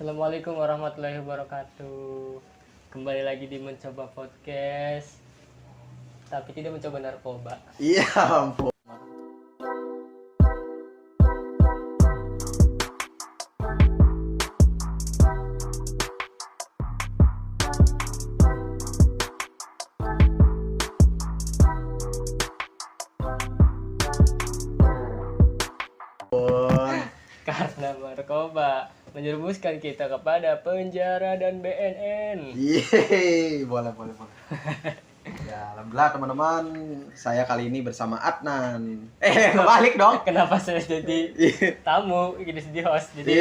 Assalamualaikum warahmatullahi wabarakatuh. Kembali lagi di Mencoba Podcast, tapi tidak mencoba narkoba. Iya ampun. Karena narkoba menjerumuskan kita kepada penjara dan BNN. Yeay, boleh. Ya, alhamdulillah teman-teman, saya kali ini bersama Adnan. Kebalik dong. Kenapa saya jadi tamu, jadi host? Jadi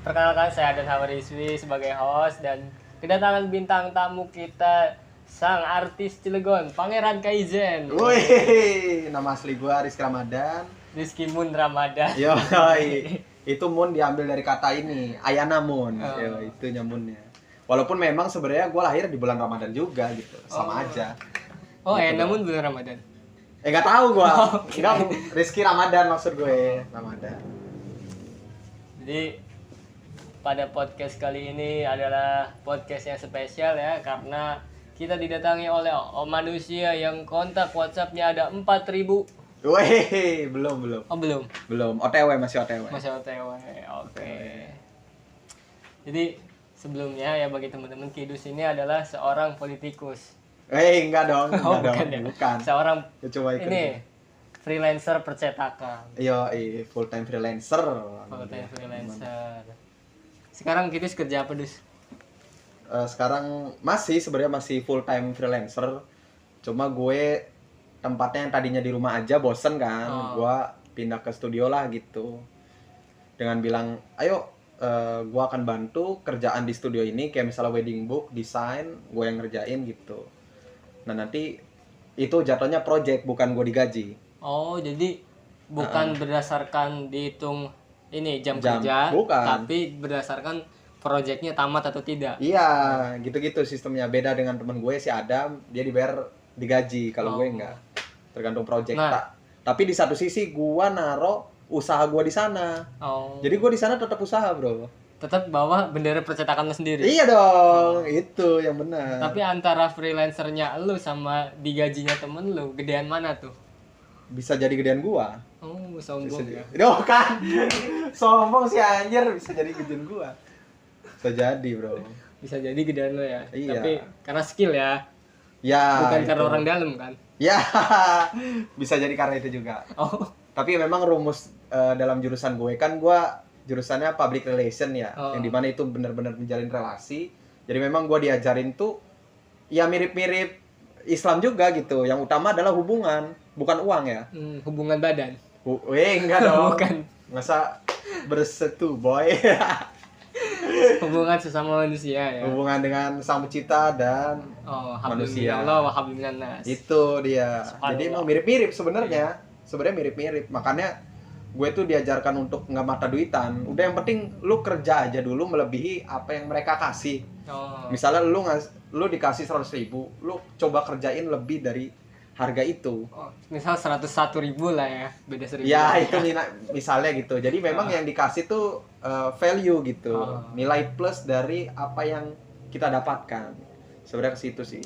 perkenalkan, saya Adnan Hawariswi sebagai host dan kedatangan bintang tamu kita sang artis Cilegon, Pangeran Kaizen. Wih, nama asli gua Rizky Ramadan. Rizky Mun Ramadan. Yoi. Itu Mun diambil dari kata ini, Ayana Mun. Yo, itu nyamunnya. Walaupun memang sebenarnya gue lahir di bulan Ramadan juga gitu, sama aja. Oh, gitu Ayana Mun bulan Ramadan. Nggak tahu gue. Okay. Enggak, Rizky Ramadan maksud gue, Ramadan. Jadi pada podcast kali ini adalah podcast yang spesial ya, karena kita didatangi oleh manusia yang kontak WhatsApp-nya ada 4.000. Weh, belum. Oh, belum. OTW, masih OTW. Masih OTW. Oke. Jadi sebelumnya ya, bagi teman-teman, Kidus ini adalah seorang politikus. Enggak dong. Bukan ya? Bukan. Seorang Ya, coba ini freelancer percetakan. Iya, full time freelancer. Full time freelancer. Sekarang Kidus kerja apa, Dus? Sekarang sebenarnya masih full time freelancer. Cuma gue tempatnya yang tadinya di rumah aja bosen kan, gua pindah ke studio lah gitu. Dengan bilang, ayo gua akan bantu kerjaan di studio ini, kayak misalnya wedding book, desain, gua yang ngerjain gitu. Nah nanti itu jatuhnya project, bukan gua digaji. Oh, jadi bukan berdasarkan dihitung ini jam Jam, kerja, bukan. tapi berdasarkan proyeknya tamat atau tidak. Iya, gitu-gitu sistemnya. Beda dengan temen gue si Adam, dia digaji, kalau gue enggak. Tergantung project. Nah. Tapi di satu sisi gua naro usaha gua di sana. Oh. Jadi gua di sana tetap usaha, Bro. Tetap bawa bendera percetakan lu sendiri. Iya dong, itu yang benar. Tapi antara freelancernya lu sama digajinya temen lu, gedean mana tuh? Bisa jadi gedean gua. Oh, sombong ya. Doh kan. Sombong sih anjir, bisa jadi gedean gua. Bisa jadi, Bro. Bisa jadi gedean lu ya. Iya. Tapi karena skill ya. Ya. Bukan itu. karena orang dalam kan? Ya. Bisa jadi karena itu juga. Oh. Tapi memang rumus dalam jurusan gue kan gua jurusannya public relation ya, yang dimana itu benar-benar menjalin relasi. Jadi memang gua diajarin tuh ya mirip-mirip Islam juga gitu. Yang utama adalah hubungan, bukan uang ya. Hubungan badan. Enggak dong. Bukan. Masa bersetu, boy. Hubungan sesama manusia ya. Hubungan dengan sang pencipta dan manusia. Allah wa hablum minan nas. Itu dia. Jadi emang mirip-mirip sebenarnya. Sebenarnya mirip-mirip. Makanya gue tuh diajarkan untuk nggak mata duitan. Udah yang penting lu kerja aja dulu melebihi apa yang mereka kasih. Misalnya lu dikasih 100.000, lu coba kerjain lebih dari harga itu. Misal 101.000 lah ya, beda 1.000. Ya itu misalnya gitu. Jadi memang yang dikasih tuh value gitu, nilai plus dari apa yang kita dapatkan. Sebenarnya ke situ sih.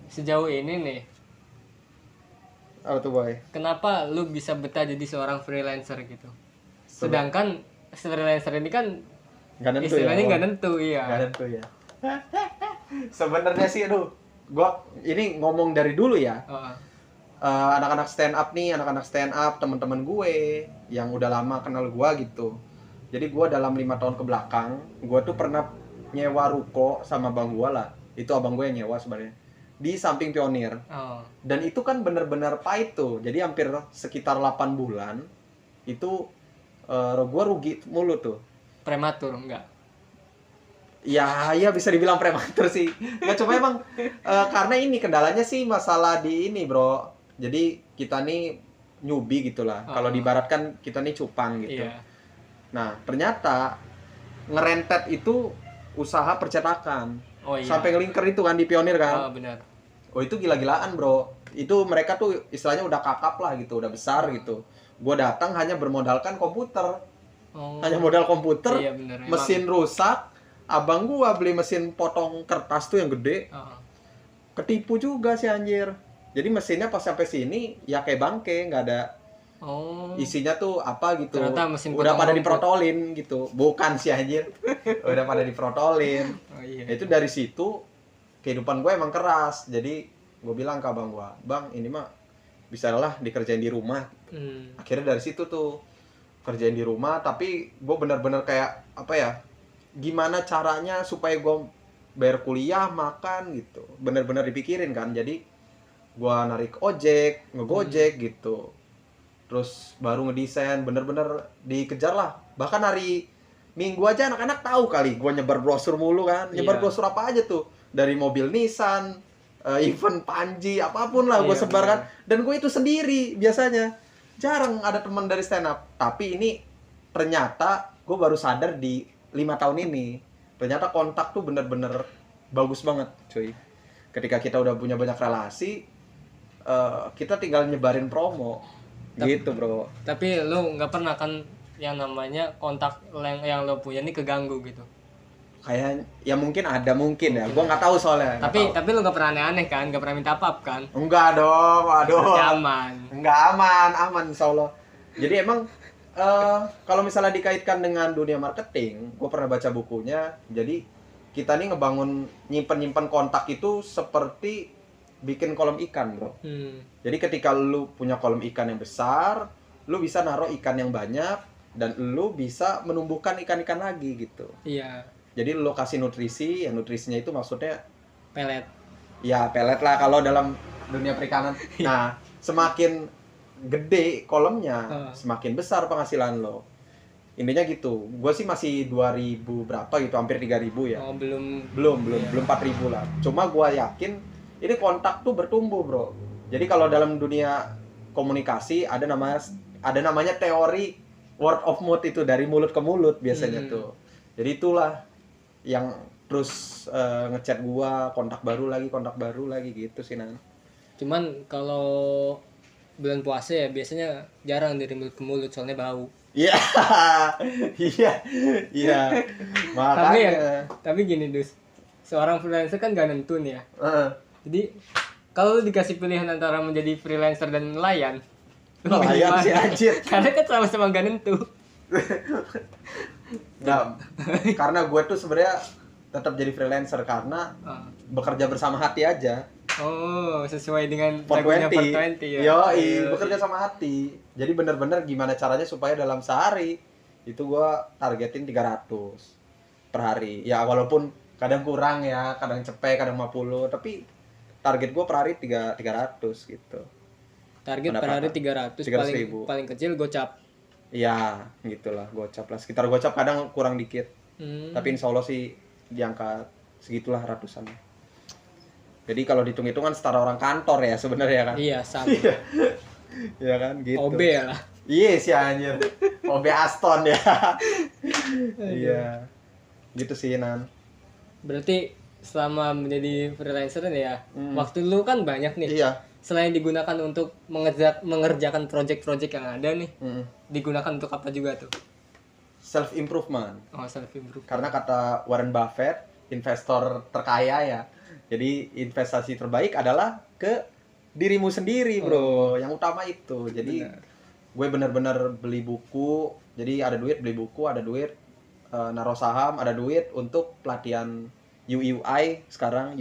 Sejauh ini nih, apa tuh, boy? kenapa lu bisa betah jadi seorang freelancer gitu? Sedangkan freelancer ini kan istilahnya nggak nentu, iya. Nggak nentu ya. Sebenarnya sih, gua ini ngomong dari dulu ya. Anak-anak stand up teman-teman gue yang udah lama kenal gua gitu. Jadi gua dalam 5 tahun ke belakang, gua tuh pernah nyewa ruko sama abang gua lah. Itu abang gue yang nyewa sebenarnya. Di samping Pionir. Dan itu kan bener-bener pahit tuh. Jadi hampir sekitar 8 bulan itu gua rugi mulu tuh. Prematur enggak? Ya bisa dibilang prematur sih. Nggak, cuma emang karena ini kendalanya sih masalah di ini, Bro. Jadi kita nih newbie gitulah. Kalau diibaratkan kita nih cupang gitu. Iya. Nah, ternyata ngerentet itu usaha percetakan. Iya. Sampai ngelingker itu kan di Pionir kan. Benar. Itu gila-gilaan, Bro. Itu mereka tuh istilahnya udah kakap lah gitu, udah besar gitu. Gua datang hanya bermodalkan komputer. Hanya modal komputer, iya, bener, mesin rusak, abang gua beli mesin potong kertas tuh yang gede, ketipu juga sih anjir. Jadi mesinnya pas sampai sini ya kayak bangke, nggak ada isinya tuh apa gitu. Ternyata mesin udah potong pada rumput. diprotolin gitu. Bukan sih anjir. Udah pada diprotolin. Iya. Itu dari situ kehidupan gue emang keras. Jadi gue bilang ke abang gue, bang ini mah bisa lah dikerjain di rumah. Akhirnya dari situ tuh kerjain di rumah, tapi gue bener-bener kayak apa ya, gimana caranya supaya gue bayar kuliah, makan gitu, bener-bener dipikirin kan. Jadi gue narik ojek, ngegojek gitu, terus baru ngedesain, bener-bener dikejar lah. Bahkan hari Minggu aja anak-anak tahu kali gue nyebar brosur mulu kan. Nyebar brosur apa aja tuh, dari mobil Nissan, event Panji, apapun lah gue sebar kan. Dan gue itu sendiri biasanya, jarang ada teman dari stand up. Tapi ini ternyata gue baru sadar di 5 tahun ini, ternyata kontak tuh bener-bener bagus banget cuy. Ketika kita udah punya banyak relasi, kita tinggal nyebarin promo gitu bro. Tapi lu nggak pernah kan yang namanya kontak yang lo punya ini keganggu gitu? Kayak ya mungkin ada, mungkin ya, gue nggak tahu soalnya. Tapi lu nggak pernah aneh-aneh kan, nggak pernah minta apa-apa kan? Enggak dong, aduh. Aman. Enggak, aman insya Allah. Jadi emang kalau misalnya dikaitkan dengan dunia marketing, gue pernah baca bukunya. Jadi kita nih ngebangun, nyimpen kontak itu seperti bikin kolam ikan bro. Jadi ketika lu punya kolam ikan yang besar, lu bisa naruh ikan yang banyak dan lu bisa menumbuhkan ikan-ikan lagi gitu. Iya. Jadi lu kasih nutrisi, ya nutrisinya itu maksudnya pelet. Ya pelet lah kalau dalam dunia perikanan. Nah, semakin gede kolamnya, semakin besar penghasilan lo. Intinya gitu. Gue sih masih 2000 berapa gitu, hampir 3000 ya. Oh, belum 4000 lah. Cuma gue yakin ini kontak tuh bertumbuh, bro. Jadi kalau dalam dunia komunikasi ada namanya teori word of mouth, itu dari mulut ke mulut biasanya tuh. Jadi itulah yang terus ngechat gua, kontak baru lagi gitu sih Nan. Cuman kalau bulan puasa ya biasanya jarang dari mulut ke mulut soalnya bau. Iya. Iya. Makanya. Tapi gini Dus, seorang freelancer kan gak nentu nih ya. Jadi kalau lu dikasih pilihan antara menjadi freelancer dan nelayan, nelayan sih anjir. Karena kan sama-sama gak nentu. Nah, karena gue tuh sebenarnya tetap jadi freelancer karena bekerja bersama hati aja. Oh, sesuai dengan lagunya 420 ya. Yoi, bekerja sama hati. Jadi bener-bener gimana caranya supaya dalam sehari itu gue targetin 300 per hari. Ya walaupun kadang kurang ya, kadang cepet, kadang 50, tapi target gue per hari 300 gitu. Target per hari 300 paling kecil gocap. Iya, gitulah, gocap lah. Sekitar gocap, kadang kurang dikit. Tapi insya Allah sih di angka segitulah ratusan. Jadi kalau dihitung-hitungan setara orang kantor ya sebenarnya kan. Iya, sama. Iya kan gitu. OB lah. Iya sih anjir. OB Aston ya. Iya. Gitu sih Nan. Berarti selama menjadi freelancer ya, waktu lu kan banyak nih. Iya. Selain digunakan untuk mengerjakan project-project yang ada nih, digunakan untuk apa juga tuh? Self improvement. Oh, self improvement. Karena kata Warren Buffett, investor terkaya ya. Jadi investasi terbaik adalah ke dirimu sendiri, bro. Yang utama itu. Jadi gue benar-benar beli buku. Jadi ada duit beli buku, ada duit naruh saham, ada duit untuk pelatihan UI sekarang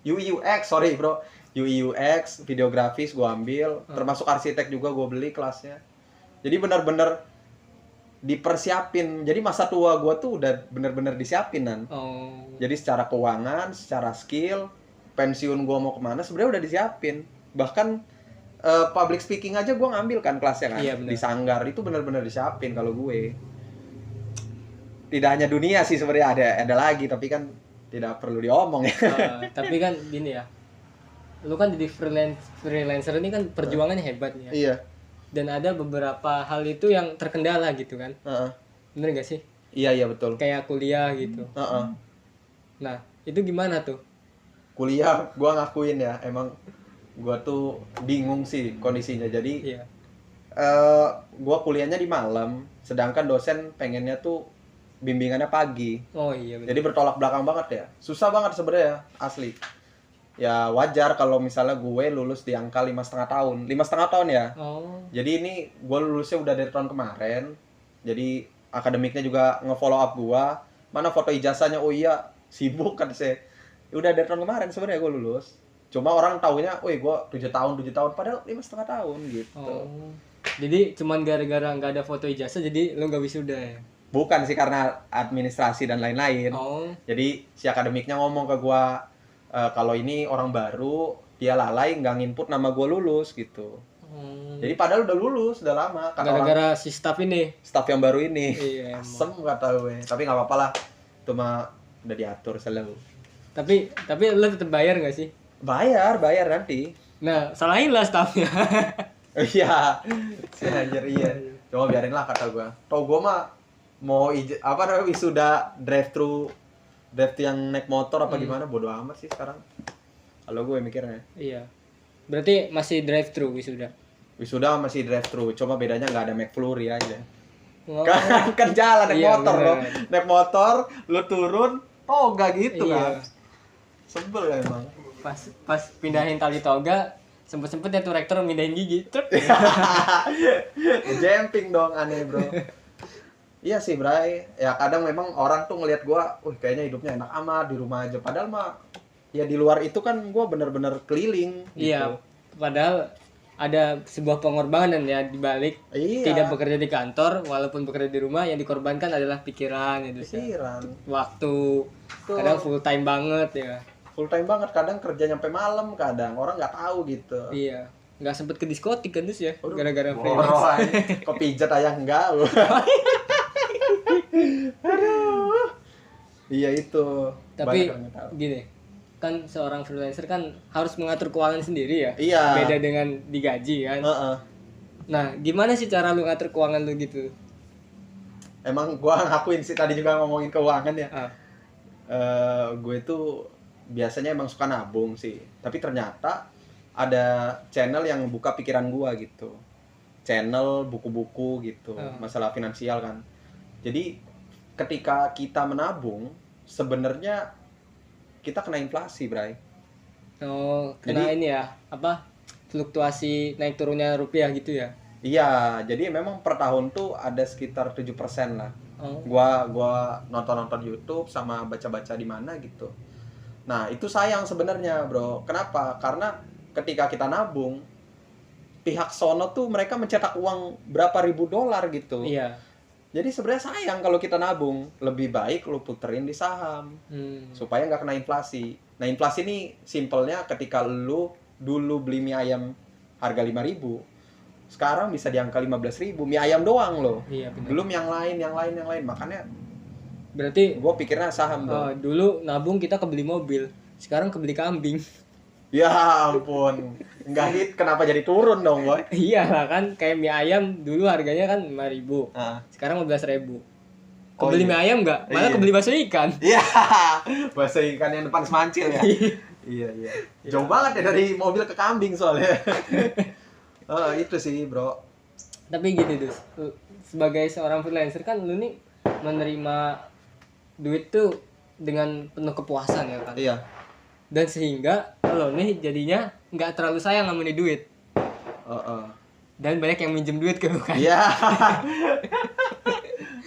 UX, sorry bro. UX, videografis gue ambil, termasuk arsitek juga gue beli kelasnya. Jadi benar-benar dipersiapin. Jadi masa tua gue tuh udah benar-benar disiapin Nan. Jadi secara keuangan, secara skill, pensiun gue mau kemana sebenarnya udah disiapin. Bahkan public speaking aja gue ngambil kan kelasnya kan. Iya, di Sanggar itu benar-benar disiapin kalau gue. Tidak hanya dunia sih sebenarnya, ada lagi, tapi kan tidak perlu diomong ya. Tapi kan gini ya, lu kan jadi freelancer ini kan perjuangannya hebat nih ya. Iya. Dan ada beberapa hal itu yang terkendala gitu kan. Bener gak sih? Iya betul. Kayak kuliah gitu. Nah, itu gimana tuh? Kuliah, gua ngakuin ya, emang gua tuh bingung sih kondisinya. Jadi gua kuliahnya di malam, sedangkan dosen pengennya tuh bimbingannya pagi. Oh iya benar. Jadi bertolak belakang banget ya. Susah banget sebenarnya asli. Ya wajar kalau misalnya gue lulus di angka 5,5 tahun. 5,5 tahun ya. Oh. Jadi ini gue lulusnya udah dari tahun kemarin. Jadi akademiknya juga nge-follow up gue. Mana foto ijazahnya? Oh iya, sibuk kan saya. Udah dari tahun kemarin sebenarnya gue lulus. Cuma orang taunya, wih gue 7 tahun, padahal 5,5 tahun gitu. Oh. Jadi cuman gara-gara nggak ada foto ijazah jadi lu nggak wisuda ya? Bukan sih, karena administrasi dan lain-lain. Oh. Jadi si akademiknya ngomong ke gue, kalau ini orang baru, dia lalai nggak nginput nama gue lulus gitu. Jadi padahal udah lulus, udah lama. Gara-gara si staff ini. Staff yang baru ini. Iya, Asem kata gue. Tapi nggak apa-apa lah. Itu mah udah diatur selalu. Tapi lu tetap bayar nggak sih? Bayar nanti. Nah, salahin lah staffnya. Iya. Si anjir iya. Cuma biarin lah kata gue. Tau gue mah mau wisuda drive-thru yang naik motor apa gimana, bodo amat sih sekarang. Kalau gue mikirnya. Iya. Berarti masih drive thru wisuda. Wisuda masih drive-thru, cuma bedanya nggak ada McFlurry aja. Oh. Kan jalan naik Iya, motor bener. loh. Naik motor, lu turun, toga gitu Iya. kan. Sebel emang. Pas pindahin tali toga, sempet ya tuh rektor mindahin gigi. Truk. Jumping dong, aneh bro. Iya sih Bray, ya kadang memang orang tuh ngelihat gua, kayaknya hidupnya enak amat di rumah aja. Padahal mah, ya di luar itu kan gua bener-bener keliling gitu. Iya. Padahal ada sebuah pengorbanan ya di balik Iya. tidak bekerja di kantor walaupun bekerja di rumah, yang dikorbankan adalah pikiran itu sih. Pikiran. Waktu. Tuh. Kadang full time banget ya. Full time banget, kadang kerja nyampe malam, kadang orang nggak tahu gitu. Iya. Nggak sempet ke diskotik kan terus ya, Aduh, gara-gara boroan. freelance. Kepijat aja enggak lu. Aduh. Iya itu. Tapi Banyak orang yang tahu. gini, kan seorang freelancer kan harus mengatur keuangan sendiri ya. Iya. Beda dengan digaji kan. Heeh. Nah, gimana sih cara lu ngatur keuangan lu gitu? Emang gua ngakuin sih tadi juga ngomongin keuangan ya. Gue tuh biasanya emang suka nabung sih. Tapi ternyata ada channel yang buka pikiran gua gitu. Channel buku-buku gitu, masalah finansial kan. Jadi ketika kita menabung, sebenarnya kita kena inflasi, Bray. Oh, kena Jadi- ini ya, apa? Fluktuasi naik turunnya rupiah gitu ya. Iya, jadi memang per tahun tuh ada sekitar 7% lah. Oh. Gua nonton YouTube sama baca-baca di mana gitu. Nah, itu sayang sebenarnya, Bro. Kenapa? Karena ketika kita nabung, pihak sono tuh mereka mencetak uang berapa ribu dolar gitu. Iya. Jadi sebenarnya sayang kalau kita nabung. Lebih baik lu puterin di saham supaya nggak kena inflasi. Nah, inflasi ini simpelnya ketika lu dulu beli mie ayam harga 5.000, sekarang bisa di angka 15.000, mie ayam doang loh. Iya, benar. Belum yang lain. Makanya Berarti gue pikirnya saham dong. dulu nabung kita kebeli mobil, sekarang kebeli kambing. Ya ampun, nggak hit, kenapa jadi turun dong, boy? Iya lah kan, kayak mie ayam dulu harganya kan 5.000, sekarang 15.000. Oh, Kebeli iya. mie ayam nggak? Malah Iya. kebeli bakso ikan. Iya, bahasa ikan yang depan semancil ya. Iya. Jauh banget ya dari mobil ke kambing soalnya. Itu sih, bro. Tapi gitu Dus, sebagai seorang freelancer kan lu nih menerima duit tuh dengan penuh kepuasan ya kan. Iya. Dan sehingga lo nih jadinya nggak terlalu sayang sama nih duit. Dan banyak yang minjem duit ke lu kan. Iya.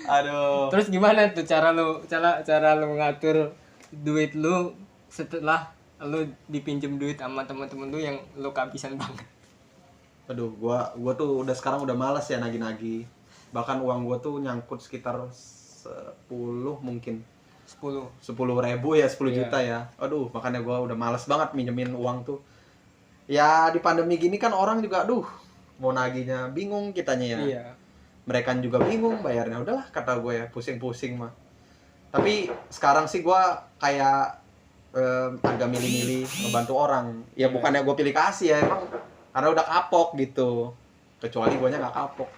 Aduh. Terus gimana tuh cara lu ngatur duit lu setelah lu dipinjem duit sama teman-teman lu yang lu kehabisan banget? Aduh, gua tuh sekarang udah malas ya nagih-nagih. Bahkan uang gua tuh nyangkut sekitar 10 mungkin. 10.000 ya, 10 Iya. juta ya. Aduh, makanya gua udah malas banget minjemin uang tuh. Ya di pandemi gini kan orang juga mau nagihnya bingung kitanya ya. Iya. Mereka juga bingung bayarnya. Udahlah kata gue ya, pusing-pusing mah. Tapi sekarang sih gue kayak agak milih-milih ngebantu orang. Ya bukannya gue pilih kasih ya, emang karena udah kapok gitu. Kecuali guanya nggak kapok.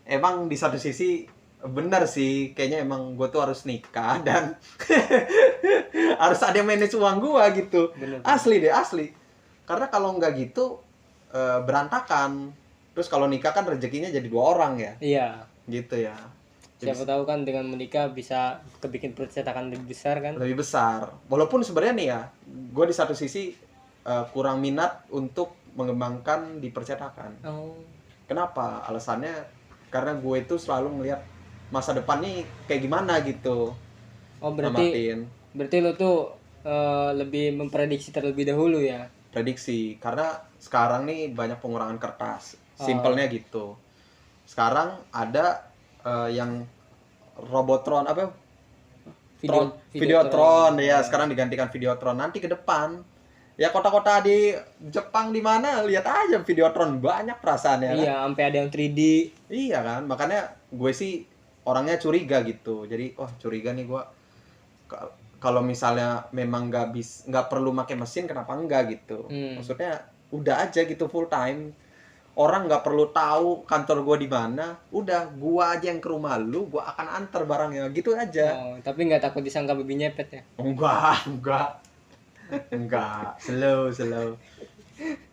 Emang di satu sisi benar sih, kayaknya emang gue tuh harus nikah dan harus ada yang manage uang gue gitu. Bener. Asli. Karena kalau nggak gitu berantakan. Terus kalau nikah kan rezekinya jadi 2 orang ya. Iya. Gitu ya. Siapa tahu kan dengan menikah bisa kebikin percetakan lebih besar kan? Lebih besar. Walaupun sebenarnya nih ya, gue di satu sisi kurang minat untuk mengembangkan di percetakan. Oh. Kenapa? Alasannya karena gue itu selalu melihat masa depan nih kayak gimana gitu. Oh berarti lo tuh lebih memprediksi terlebih dahulu ya? Prediksi, karena sekarang nih banyak pengurangan kertas. Simpelnya gitu. Sekarang ada yang Robotron apa? Videotron ya, sekarang digantikan Videotron. Nanti ke depan ya kota-kota di Jepang di mana lihat aja Videotron banyak perasaannya kan? Iya, sampai ada yang 3D. Iya kan, makanya gue sih orangnya curiga gitu. Jadi curiga nih gue kalau misalnya memang nggak perlu pakai mesin, kenapa enggak gitu. Maksudnya udah aja gitu full time. Orang nggak perlu tahu kantor gue di mana, udah gua aja yang ke rumah lu, gua akan antar barangnya gitu aja. Oh, tapi nggak takut disangka babi nyepet ya? Enggak, slow.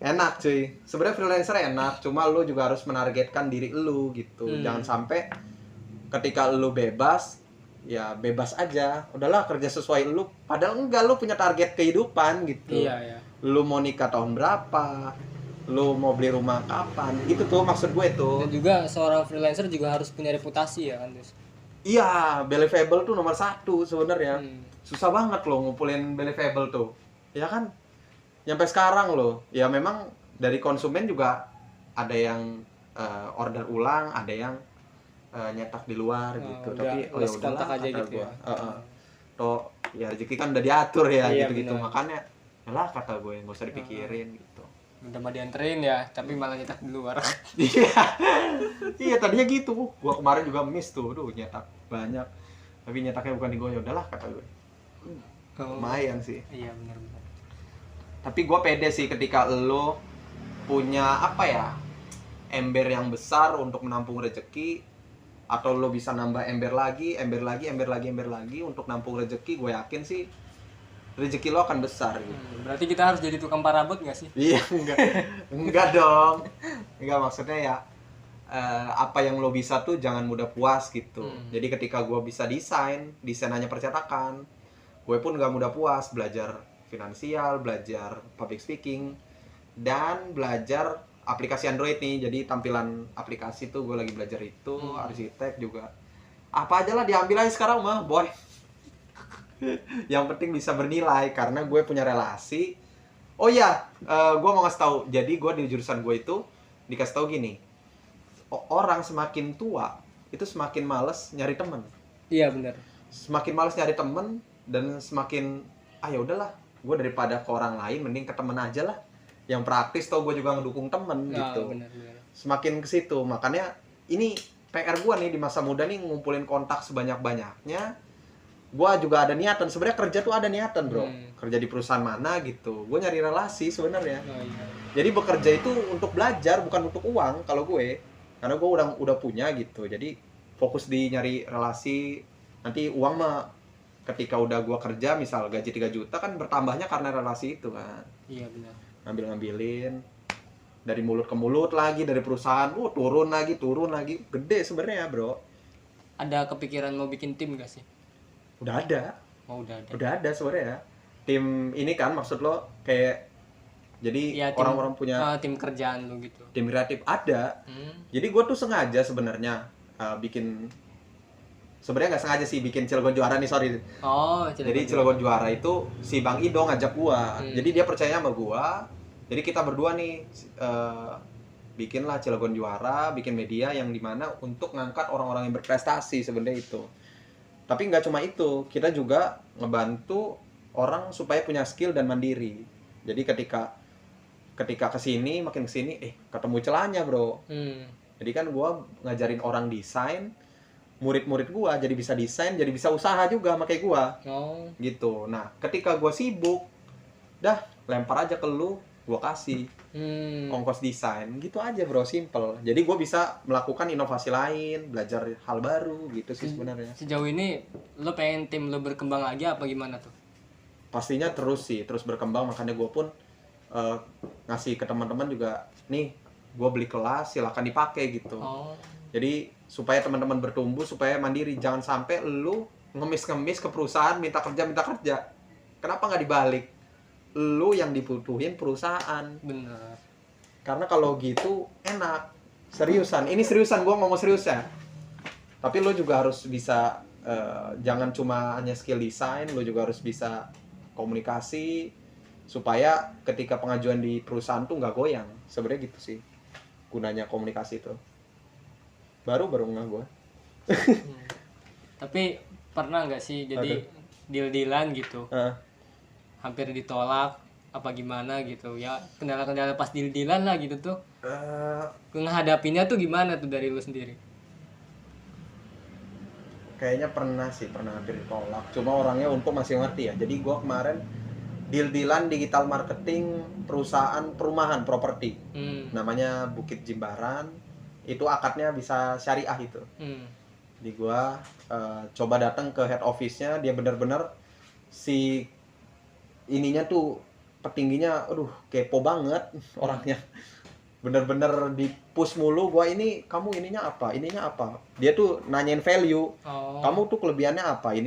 Enak cuy, sebenarnya freelancer enak, cuma lu juga harus menargetkan diri lu gitu. Jangan sampai ketika lu bebas, ya bebas aja, udahlah kerja sesuai lu, padahal enggak, lu punya target kehidupan gitu. Iya. Lu mau nikah tahun berapa, lu mau beli rumah kapan, gitu tuh maksud gue tuh. Dan juga seorang freelancer juga harus punya reputasi ya kan, Dus? Iya, believable tuh nomor 1 sebenarnya. Susah banget loh ngumpulin believable tuh, ya kan? Sampai sekarang loh, ya memang dari konsumen juga ada yang order ulang, ada yang nyetak di luar gitu. Tapi ya udahlah aja gitu gua. Toh ya rezeki kan udah diatur ya, iya, gitu-gitu. Bener. Makanya lah kata gue nggak usah dipikirin gitu. Udah mah dianterin ya, tapi malah nyetak di luar. Iya tadinya gitu. Gua kemarin juga miss tuh, nyetak banyak. Tapi nyetaknya bukan di gue, ya udahlah kata gue. Lumayan sih. Iya benar. Tapi gue pede sih ketika lo punya ember yang besar untuk menampung rezeki, atau lo bisa nambah ember lagi untuk nampung rezeki. Gue yakin sih rezeki lo akan besar gitu. Berarti kita harus jadi tukang parabot nggak sih? Iya, enggak dong. Enggak, maksudnya ya apa yang lo bisa tuh jangan mudah puas gitu. Jadi ketika gue bisa desain hanya percetakan, gue pun gak mudah puas, belajar finansial, belajar public speaking, dan belajar aplikasi Android nih. Jadi tampilan aplikasi tuh gue lagi belajar itu, arsitek juga. Apa aja lah diambil aja sekarang mah, boy. Yang penting bisa bernilai, karena gue punya relasi. Oh iya, gue mau ngasih tahu. Jadi gue di jurusan gue itu dikasih tahu gini, orang semakin tua itu semakin males nyari temen. Iya benar. Semakin males nyari temen, dan semakin ya udahlah, gue daripada ke orang lain mending ke temen aja lah. Yang praktis tau, gue juga ngedukung temen gitu. Bener. Semakin ke situ, makanya ini PR gue nih di masa muda nih, ngumpulin kontak sebanyak-banyaknya. Gue juga ada niatan, sebenarnya kerja tuh ada niatan bro. Kerja di perusahaan mana gitu, gue nyari relasi sebenarnya. Jadi bekerja itu untuk belajar, bukan untuk uang kalau gue, karena gue udah punya gitu. Jadi fokus di nyari relasi. Nanti uang mah ketika udah gue kerja, misal gaji 3 juta kan bertambahnya karena relasi itu kan. Iya benar. Ngambilin dari mulut ke mulut lagi, dari perusahaan turun lagi, gede sebenarnya bro. Ada kepikiran mau bikin tim gak sih? Udah ada. Oh, udah ada sebenarnya. Tim ini kan maksud lo kayak, jadi ya, orang-orang punya tim kerjaan lo gitu. Tim kreatif ada. Jadi gue tuh sengaja sebenarnya bikin, sebenarnya nggak sengaja sih bikin Cilegon Juara nih, sorry. Jadi Cilegon Juara itu si Bang Ido ngajak gua. Jadi dia percaya sama gua. Jadi kita berdua nih bikinlah Cilegon Juara, bikin media yang dimana untuk ngangkat orang-orang yang berprestasi sebenarnya itu. Tapi nggak cuma itu, kita juga ngebantu orang supaya punya skill dan mandiri. Jadi ketika kesini, makin kesini, ketemu celahnya bro. Jadi kan gua ngajarin orang desain, murid-murid gua jadi bisa desain, jadi bisa usaha juga pakai gua. Gitu. Nah, ketika gua sibuk, dah lempar aja ke lu, gua kasih ongkos desain, gitu aja bro, simple. Jadi gua bisa melakukan inovasi lain, belajar hal baru gitu sih sebenarnya. Sejauh ini lo pengen tim lo berkembang lagi apa gimana tuh? Pastinya terus berkembang, makanya gua pun ngasih ke teman-teman juga, nih gua beli kelas, silakan dipakai gitu. Jadi supaya teman-teman bertumbuh, supaya mandiri. Jangan sampai lu ngemis-ngemis ke perusahaan minta kerja. Kenapa nggak dibalik? Lu yang dibutuhin perusahaan. Bener. Karena kalau gitu enak. Seriusan, ini seriusan, gue ngomong serius ya. Tapi lu juga harus bisa, jangan cuma hanya skill desain, lu juga harus bisa komunikasi, supaya ketika pengajuan di perusahaan tuh nggak goyang. Sebenarnya gitu sih gunanya komunikasi itu. Baru nggak gue. Tapi pernah nggak sih jadi deal-dealan gitu hampir ditolak apa gimana gitu ya, kendala-kendala pas deal-dealan lah gitu tuh, menghadapinya tuh gimana tuh dari lu sendiri? Kayaknya pernah hampir ditolak. Cuma orangnya untuk masih ngerti ya. Jadi gue kemarin deal-dealan digital marketing perusahaan perumahan properti, namanya Bukit Jimbaran. Itu akadnya bisa syariah itu. Jadi gue coba datang ke head office-nya, dia bener-bener si ininya tuh petingginya, aduh kepo banget orangnya. Bener-bener di push mulu, gua ini kamu ininya apa, dia tuh nanyain value, kamu tuh kelebihannya apa, ini